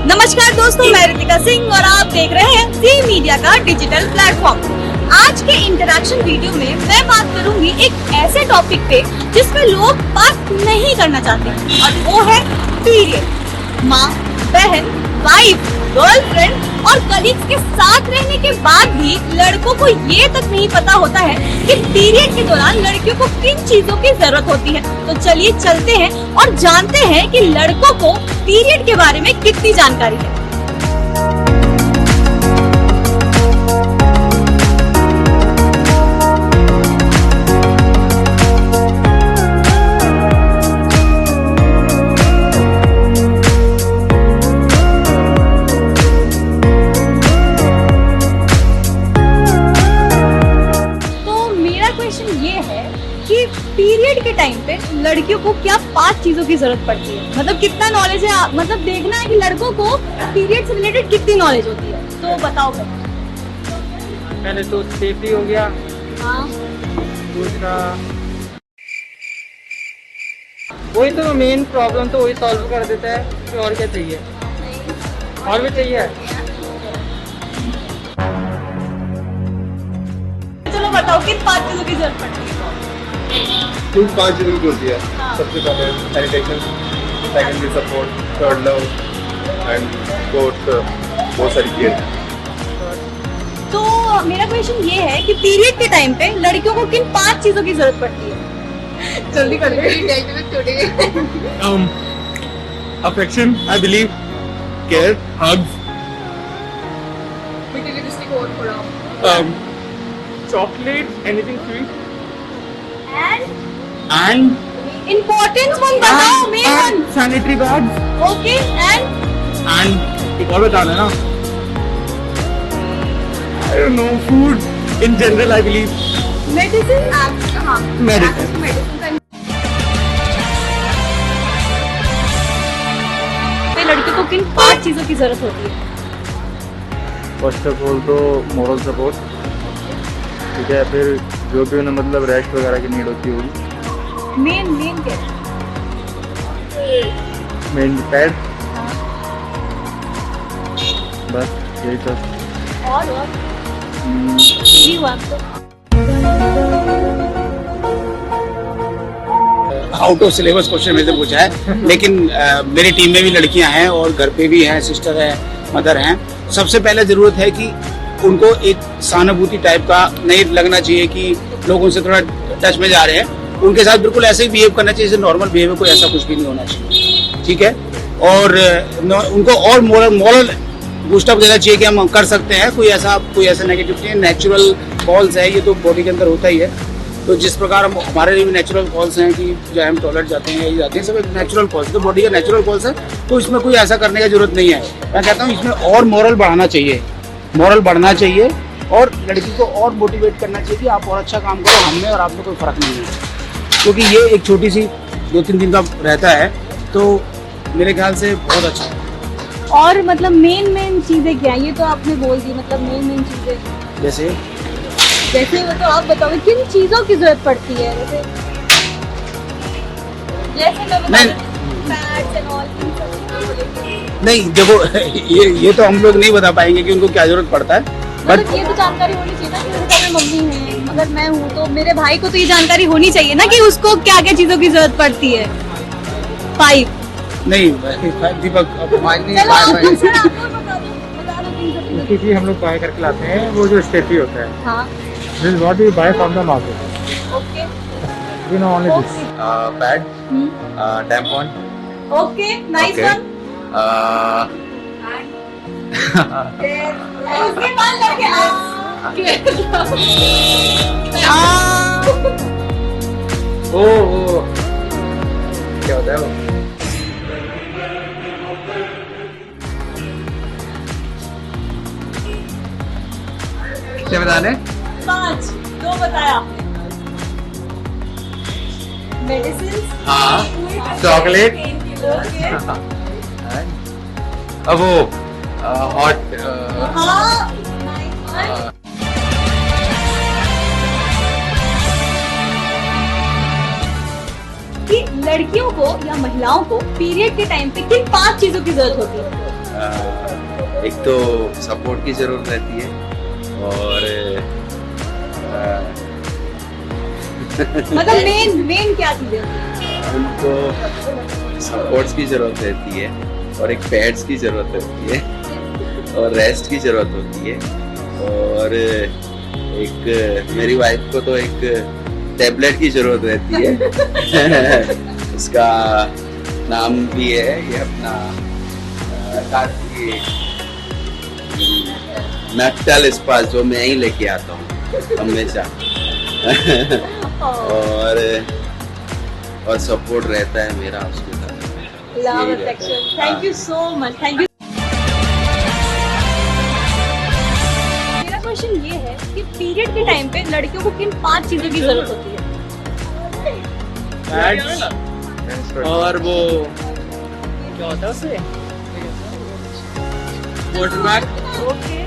नमस्कार दोस्तों, मैं रितिका सिंह और आप देख रहे हैं जी मीडिया का डिजिटल प्लेटफॉर्म। आज के इंटरेक्शन वीडियो में मैं बात करूंगी एक ऐसे टॉपिक पे जिसपे लोग बात नहीं करना चाहते और वो है पीरियड। माँ, बहन, वाइफ, गर्लफ्रेंड और कलीग्स के साथ रहने के बाद भी लड़कों को ये तक नहीं पता होता है कि पीरियड के दौरान लड़कियों को किन चीजों की जरूरत होती है। तो चलिए चलते हैं और जानते हैं कि लड़कों को पीरियड के बारे में कितनी जानकारी है। कि पीरियड के टाइम पे लड़कियों को क्या 5 चीजों की जरूरत पड़ती है, मतलब कितना नॉलेज है, मतलब देखना है कि लड़कों को पीरियड से रिलेटेड कितनी नॉलेज होती है। तो बताओ पहले तो सेफ्टी हो गया। हाँ, दूसरा वही तो मेन प्रॉब्लम तो वही सॉल्व कर देता है कि और क्या चाहिए, और भी चाहिए। चलो बताओ किन 5 चीजों की जरूरत पड़ती है। कुल 5 चीज़ों की होती है। सबसे पहले sanitation, secondary support, third love and fourth बहुत सारी केयर। तो मेरा क्वेश्चन ये है कि पीरियड के टाइम पे लड़कियों को किन 5 चीजों की जरूरत पड़ती है। जल्दी कर affection, I believe, care, hugs, chocolate, anything sweet and importance one बताओ, main one. Sanitary pads okay, and एक और बता देना। I don't know, food in general I believe. Medicine. हाँ, मेडिसिन। लड़की को किन 5 चीजों की जरूरत होती है। फर्स्ट ऑफ ऑल तो मॉरल सपोर्ट, ठीक है। फिर जो भी उन्हें मतलब रेस्ट वगैरह की नीड होती होगी। मेन क्या है? मेन पैड, बस यही तो। और यही हुआ तो। आउट ऑफ सिलेबस क्वेश्चन मेरे से पूछा है, लेकिन मेरी टीम में भी लड़कियां हैं और घर पे भी हैं, सिस्टर है, मदर हैं। सबसे पहले जरूरत है कि उनको एक सहानुभूति टाइप का नहीं लगना चाहिए कि लोग उनसे थोड़ा टच में जा रहे हैं। उनके साथ बिल्कुल ऐसे ही बिहेव करना चाहिए जैसे नॉर्मल बिहेव है, कोई ऐसा कुछ भी नहीं होना चाहिए, ठीक है। और उनको और मोरल बूस्टअप देना चाहिए कि हम कर सकते हैं, कोई ऐसा नेगेटिव नहीं है। नेचुरल कॉल्स है, ये तो बॉडी के अंदर होता ही है। तो जिस प्रकार हमारे लिए भी नेचुरल कॉल्स हैं कि जो हम टॉयलेट जाते हैं, यही जाते हैं, सब एक नेचुरल कॉल्स, तो बॉडी का नेचुरल कॉल्स है, तो इसमें कोई ऐसा करने की जरूरत नहीं है। मैं कहता हूँ इसमें और मोरल बढ़ाना चाहिए, मोरल बढ़ना चाहिए और लड़की को और मोटिवेट करना चाहिए कि आप और अच्छा काम करो, हमने और आप में कोई फर्क नहीं है। क्योंकि ये एक छोटी सी 2-3 दिन का रहता है, तो मेरे ख्याल से बहुत अच्छा है। और मतलब मेन चीजें क्या है, ये तो आपने बोल दी, मतलब मेन चीजें जैसे वो तो आप बताओ किन चीजों की जरूरत पड़ती है। जैसे मैं बता रही हूँ, पैड्स एंड ऑल, इन सब चीजों को लेके। नहीं देखो, ये तो हम लोग नहीं बता पाएंगे कि उनको क्या जरूरत पड़ता है, बट मतलब ये तो जानकारी होनी चाहिए ना कि मेरे घर में मम्मी है, अगर मैं हूँ तो मेरे भाई को तो ये जानकारी होनी चाहिए ना कि उसको क्या क्या चीजों की जरूरत पड़ती है। 5 नहीं दीपक, क्योंकि हम लोग बाय करके लाते हैं, वो जो स्टेफी होता है। हाँ, this is what we buy from the market. Okay, we know only this. Pad, tampon, okay, nice one. उसके बाद लड़के ओ क्या होता है वो? क्या बता रहे? 5, 2 बताया आपने। मेडिसिन, हाँ, चॉकलेट, ओके, अब वो हॉट, हाँ, नाइस वन। कि लड़कियों को या महिलाओं को पीरियड के टाइम पे किन 5 चीजों की जरूरत होती है? एक तो सपोर्ट की ज़रूरत रहती है और मतलब मेन क्या चीजें होती हैं? उनको सपोर्ट्स की ज़रूरत रहती है और एक पैड्स की ज़रूरत होती है और रेस्ट की ज़रूरत होती है और एक मेरी वाइफ को तो एक टैबलेट की ज़रूरत रहती है उसका नाम भी है ये अपना नक्टल स्पास जो मैं ही लेके आता हूँ हमेशा और सपोर्ट रहता है मेरा उसके साथ। लव यही अफेक्शन, रहता है। Thank you so much, thank you. मेरा क्वेश्चन ये है कि पीरियड के टाइम पे लड़कियों को किन 5 चीजों की जरूरत होती है? और वो क्या होता है उसे water bag, okay,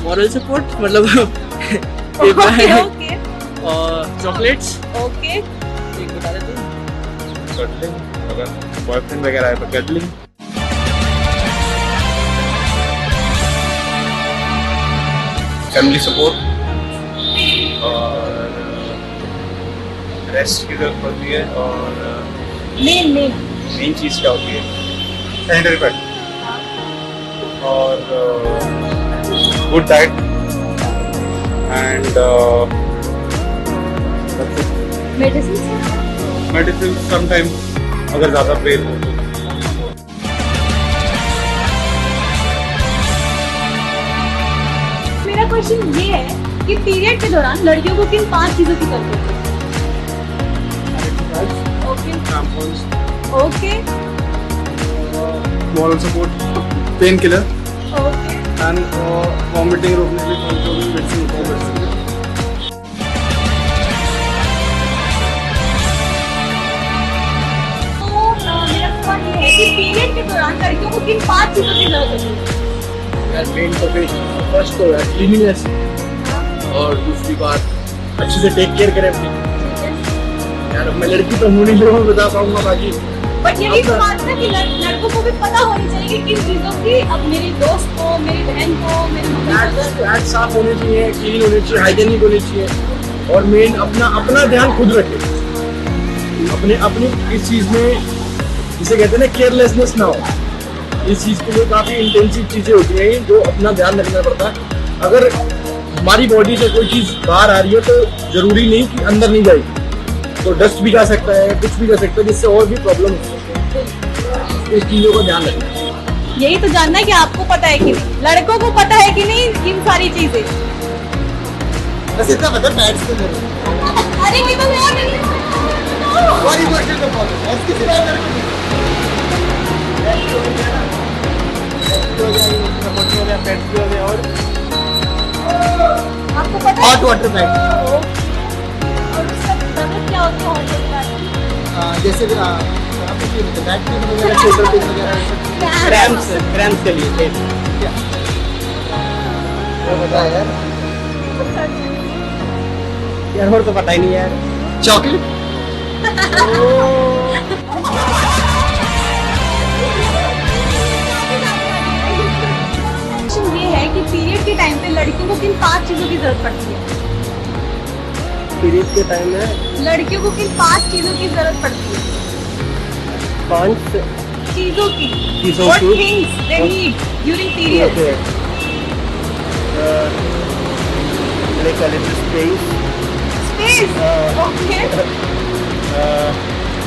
moral support मतलब ओके, ओके, और चॉकलेट्स। ओके। एक बता देते हैं कटलिंग, अगर बॉयफ्रेंड वगैरह है तो कटलिंग। फैमिली सपोर्ट और रेस्ट की जरूरत पड़ती है और मेन मेन चीज़ क्या होती है सैनिटरी पैड और good diet and medicine. Medicine sometime अगर ज़्यादा पेन हो तो। मेरा क्वेश्चन ये है कि पीरियड के दौरान लड़कियों को किन 5 चीजों की जरूरत होती है? Okay, tampons, okay, moral support, pain killer okay. And vomiting रोकने के लिए कंट्रोलिंग मेडिसिन तो मेरा सवाल ये है कि पीरियड के दौरान लड़कियों को किन 5 चीजों की जरूरत होती है? यार मेन तो फर्स्ट तो है क्लीनिनेस और दूसरी बात अच्छे से टेक केयर करें अपनी। यार अब मैं लड़की तो हूँ नहीं जो मैं बता पाऊंगा बाकी बट यही तो बात है कि लड़कों को भी पता होनी चाहिए कि किन चीजों की, अब मेरी दोस्त को, मेरी बहन को, मेरी मम्मी को। फ्लैट साफ होने चाहिए, क्लीन होने चाहिए, हाइजेनिक होने चाहिए और मेन अपना ध्यान खुद रखें। अपनी इस चीज में जिसे कहते हैं ना केयरलेसनेस ना हो। इस चीज के लिए काफी इंटेंसिव चीजें होती हैं जो अपना ध्यान रखना पड़ता है। अगर हमारी बॉडी से कोई चीज बाहर आ रही है तो जरूरी नहीं कि अंदर नहीं जाएगी, तो डस्ट भी जा सकता है, कुछ भी जा सकता है जिससे और भी प्रॉब्लम हो सकती है। इस चीजों का ध्यान रखना। यही तो जानना है कि आपको पता है कि नहीं, लड़कों को पता है कि नहीं इन सारी चीजें। बस इतना पता पैड्स तो जरूर अरे ये तो और नहीं और इमोशनल तो बहुत है इसके सिवा और आपको पता है? हॉट वाटर बैग और उसका जरूरत क्या होती है hot water bag? जैसे भी बैक पेन वगैरह, शोल्डर पेन वगैरह, क्रैम्प्स के लिए क्या पता है यार और तो पता ही नहीं यार। चॉकलेट क्वेश्चन ये है कि पीरियड के टाइम पे लड़कियों को किन 5 चीजों की जरूरत पड़ती है? पीरियड के टाइम में लड़कियों को किन 5 चीजों की जरूरत पड़ती है? 5 चीजों की। चीजों What की? things they need during period? like a little space, Space. Okay.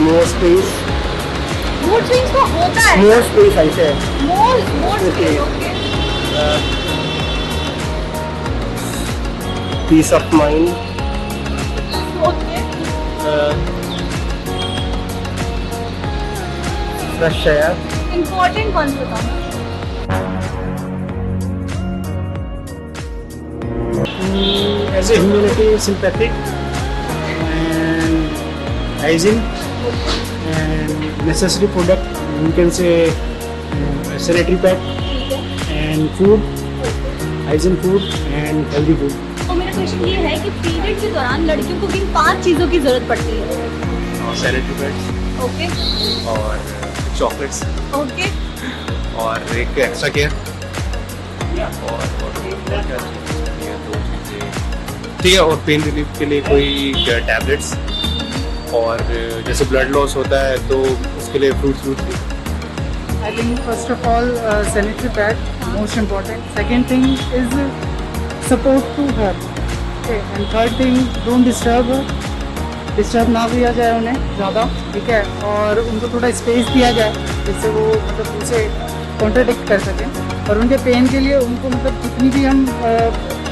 more space, Mood swings तो होता है। more space ऐसे है। More space. Okay. Okay. Peace of mind, Okay. fresh air, Important ones बताओ। as a humanity, sympathetic and hygiene and necessary product. You can say sanitary pad ठीक है। and food, hygiene food and healthy food. तो मेरा question ये है कि period के दौरान लड़कियों को किन 5 चीजों की जरूरत पड़ती है? Sanitary pads okay. और चॉकलेट्स ओके, और एक एक्स्ट्रा केयर और क्या चाहिए? ये 2 चीज़ें ठीक है। और पेन रिलीफ के लिए कोई टैबलेट्स, और जैसे ब्लड लॉस होता है तो उसके लिए fruits. I think first of all, sanitary pad, most important. Second thing is support to her. Okay, and third thing, don't disturb her. Disturb ना किया जाए उन्हें ज़्यादा, ठीक है, और उनको थोड़ा स्पेस दिया जाए जिससे वो मतलब उसे कॉन्ट्राडिक्ट कर सकें। और उनके पेन के लिए उनको मतलब जितनी भी हम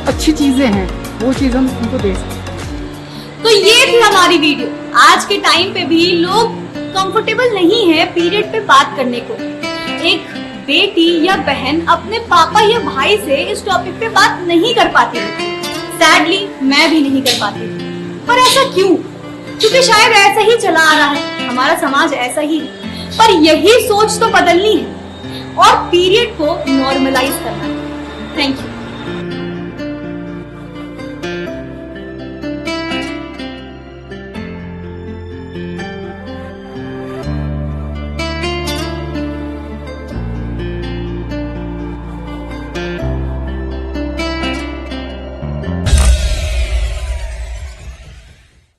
अच्छी चीज़ें हैं वो चीज़ हम उनको दे सकें। तो ये थी हमारी वीडियो। आज के टाइम पे भी लोग कंफर्टेबल नहीं है पीरियड पे बात करने को। एक बेटी या बहन अपने पापा या भाई से इस टॉपिक पे बात नहीं कर पाती। सैडली मैं भी नहीं कर पाती। पर ऐसा क्यों? क्योंकि शायद ऐसा ही चला आ रहा है, हमारा समाज ऐसा ही है। पर यही सोच तो बदलनी है और पीरियड को नॉर्मलाइज करना है। Thank you.